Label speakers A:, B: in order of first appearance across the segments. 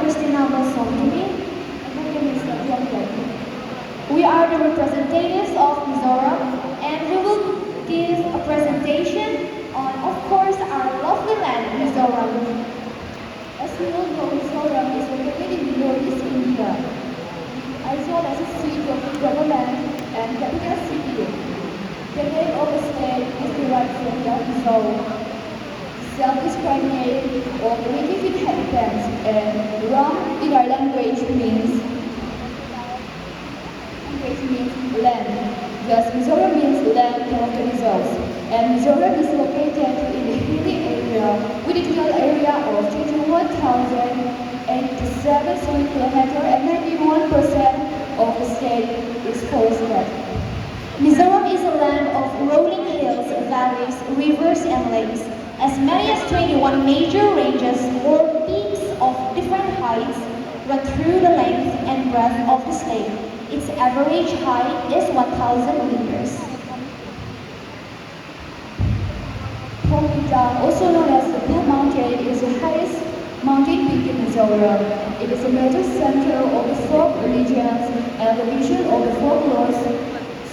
A: Christina Masongini. And my name is Yongyan. We are the representatives of Mizoram, and we will give a presentation on, of course, our lovely land, Mizoram. As we all know, Mizoram is located in northeast India, as well as a seat of government and capital city. The name of the state is derived from the Mizo, self-described name of native inhabitants, and Ram in our language means land. Thus, Mizoram means land of the Mizos. And Mizoram is located in the hilly area with a total area of 21,087 square kilometers, and 91% of the state is forested. Mizoram is a land of rolling hills, valleys, rivers, and lakes. As many as 21 major ranges or peaks of different heights run through the length and breadth of the state. Its average height is 1,000 meters. Pongpingtang, also known as the Blue Mountain, is the highest mountain peak in Mizoram. It is a major center of the folk religions and the vision of the folklore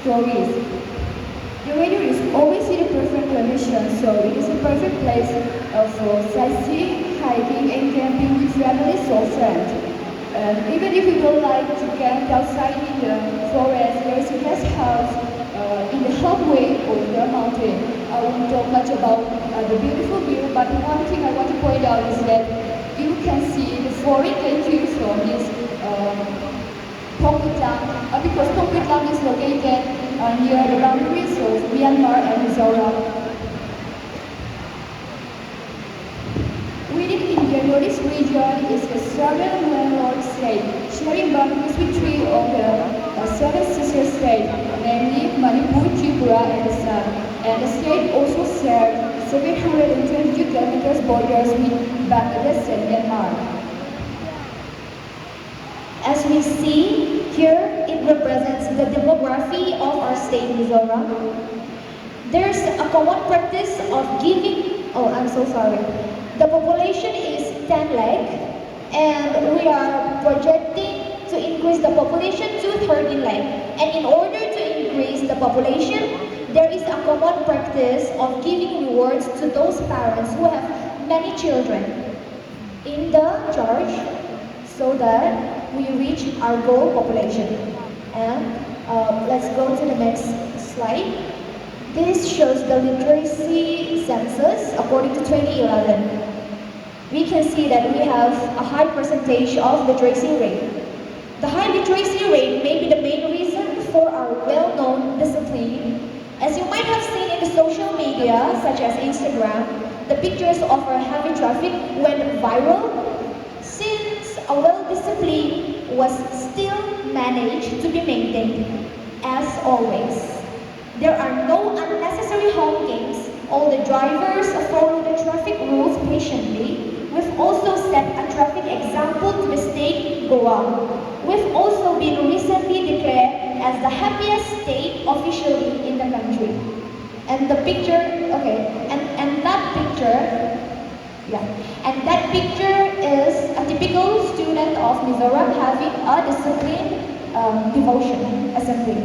A: stories. The region is always in a perfect condition, so it is a perfect place for sightseeing, hiking, and camping with families or friends. Even if you don't like to camp outside in the forest, there is a guest house in the halfway of the mountain. I won't talk much about the beautiful view, but one thing I want to point out is that you can see the foreign entry from this Pongpingtang, because Pongpingtang is located near the boundaries of Myanmar and Mizoram. Within India, Northeast region is the southern landlocked state, sharing boundaries with three of the seven sister states, namely Manipur, Tripura, and Assam. And the state also shares 722 kilometers borders with Bangladesh and Myanmar. As we see here, it represents the demography of our state, Mizoram. There's a common practice of giving, the population is 10 lakh, and we are projecting to increase the population to 13 lakh. And in order to increase the population, there is a common practice of giving rewards to those parents who have many children in the charge, so that we reach our goal population. And let's go to the next slide. This shows the literacy census according to 2011. We can see that we have a high percentage of literacy rate. The high literacy rate may be the main reason for our well-known discipline. As you might have seen in the social media, such as Instagram, the pictures of our heavy traffic went viral. Since a well-discipline was still managed to be maintained, as always. There are no unnecessary honkings. All the drivers follow the traffic rules patiently. We've also set a traffic example to the state Goa. We've also been recently declared as the happiest state officially in the country. And the picture, and that picture is a typical student of Mizoram having a disciplined devotion assembly.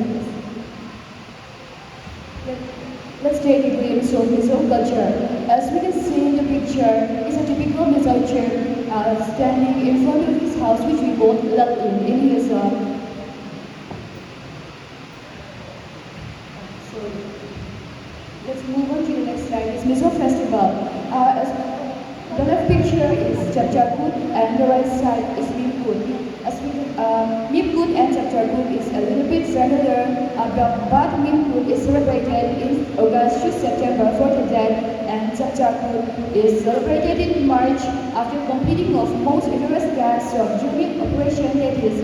A: Let's take a glimpse of Mizo culture. As we can see in the picture, it's a typical Mizo chief standing in front of his house, which we call Lalun in his So let's move on to the next slide. It's Mizo Festival. The left picture is Chapchakut and the right side is Mipkut. Mipkut and Chapchakut is a little bit similar, but Mipkut is celebrated in August to September for the dead, and Chapchakut is celebrated in March after completing of most rigorous dance of during operation, that is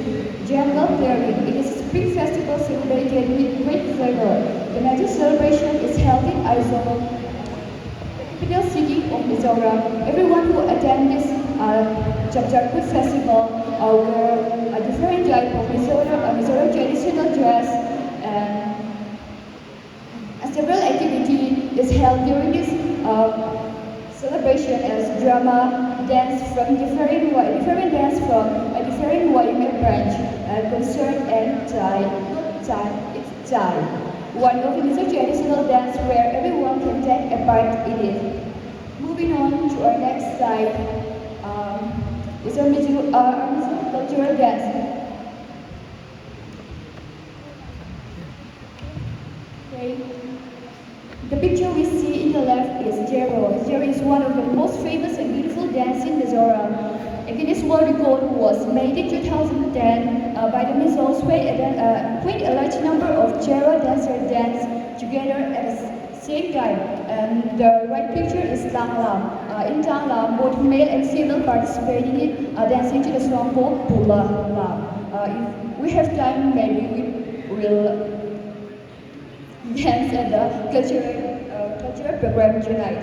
A: jungle clearing. It is a spring festival celebrated with great fervor. The major celebration is held in Aizawl, capital city of Mizoram. Everyone who attends this Chapchakut festival wear a different type of Mizoram traditional dress, and several activities is held during this celebration as drama, dance from different dance from a different YMA branch concert and it's Thai. One of it is a traditional dance where everyone can take a part in it. Moving on to our next slide is our Mizo cultural dance. Okay. The picture we see in the left is Jero. Jero is one of the most famous and beautiful dances in Mizoram. A Guinness World Record was made in 2010 by the Mizos when a large number of Jero dancers dance together at the same time. And the right picture is Tanglam. In Tanglam, both male and female participating in dancing to the song called Pula Lam. If we have time, maybe we will dance at the cultural program tonight.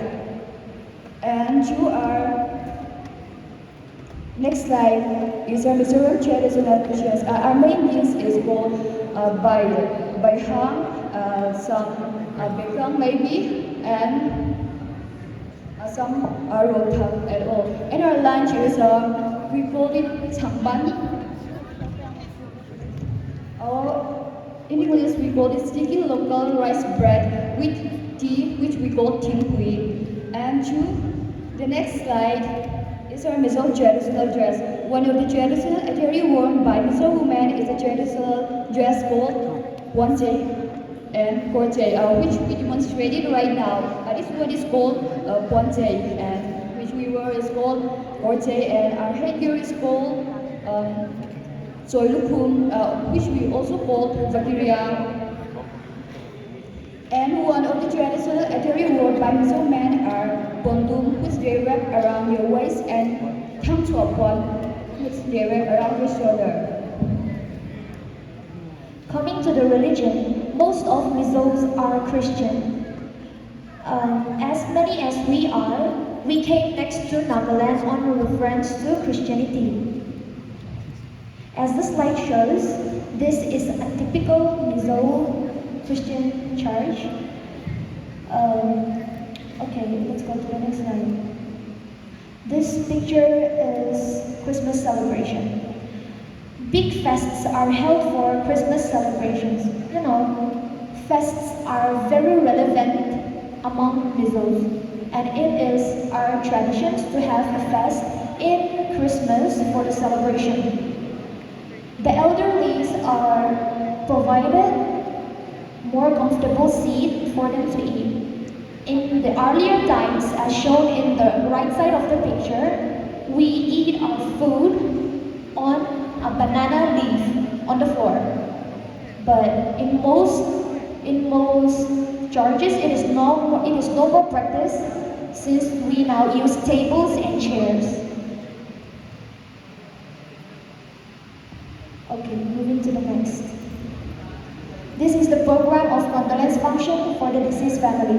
A: And to our next slide is our Mizoram traditional dishes. Our main dish is called by ham, some bacon maybe, and some rotang at all. And our lunch is we call it changban. In English, we call it sticky local rice bread with tea, which we call tim hui. And to the next slide is our Mizo traditional dress. One of the traditional attire worn by Mizo women is a traditional dress called Ponche and Korche, which we demonstrated right now. This one is called Ponche, and which we wear is called Korche, and our headgear is called Soilukum, which we also call Vakiria. And one of the traditional attire worn by Mizo men are Bondum, which they wrap around your waist, and Tangtuapon, which they wrap around your shoulder.
B: Coming to the religion, most of Mizos are Christian. As many as we are, we came next to Nagaland on reference to Christianity. As the slide shows, this is a typical Mizo Christian church. Okay, let's go to the next slide. This picture is Christmas celebration. Big fests are held for Christmas celebrations. You know, fests are very relevant among Mizos, and it is our tradition to have a fest in Christmas for the celebration. The elderlies are provided more comfortable seat for them to eat. In the earlier times, as shown in the right side of the picture, we eat our food on a banana leaf on the floor. But in most churches, it is no more practice since we now use tables and chairs. Okay, moving to the next. This is the program of condolence function for the deceased family.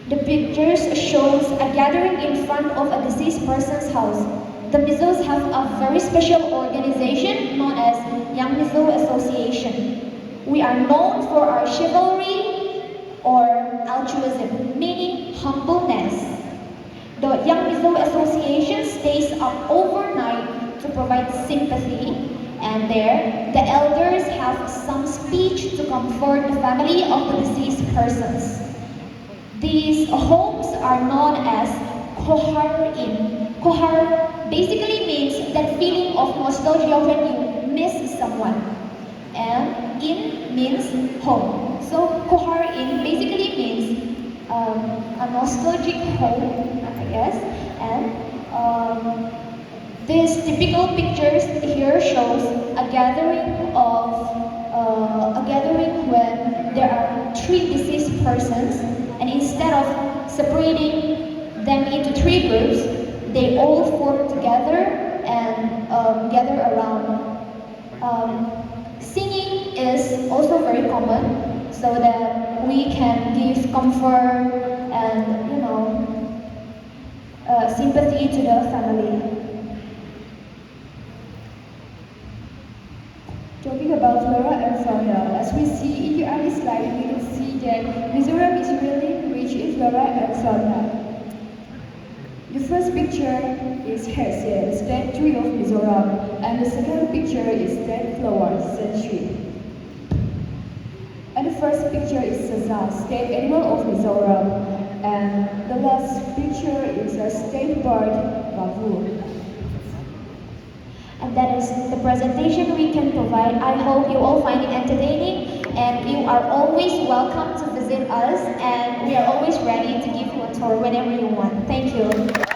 B: The pictures shows a gathering in front of a deceased person's house. The Mizos have a very special organization known as Young Mizo Association. We are known for our chivalry or altruism, meaning humbleness. The Young Mizo Association stays up overnight to provide sympathy, and there, the elders have some speech to comfort the family of the deceased persons. These homes are known as Kohar Inn. Kohar basically means that feeling of nostalgia when you miss someone. And Inn means home. So Kohar Inn basically means a nostalgic home, I guess. And these typical pictures here shows a gathering when there are 3 deceased persons, and instead of separating them into 3 groups, they all form together and gather around. Singing is also very common, so that we can give comfort and sympathy to the family. Talking about flora and fauna, as we see in the early slide, we can see that Mizoram is really rich in flora and fauna. The first picture is Herse, state tree of Mizoram, and the second picture is dead flower, century. And the first picture is Saza, state animal of Mizoram, and the last picture is a state bird, Bavu.
A: And that is the presentation we can provide. I hope you all find it entertaining, and you are always welcome to visit us, and we are always ready to give you a tour whenever you want. Thank you.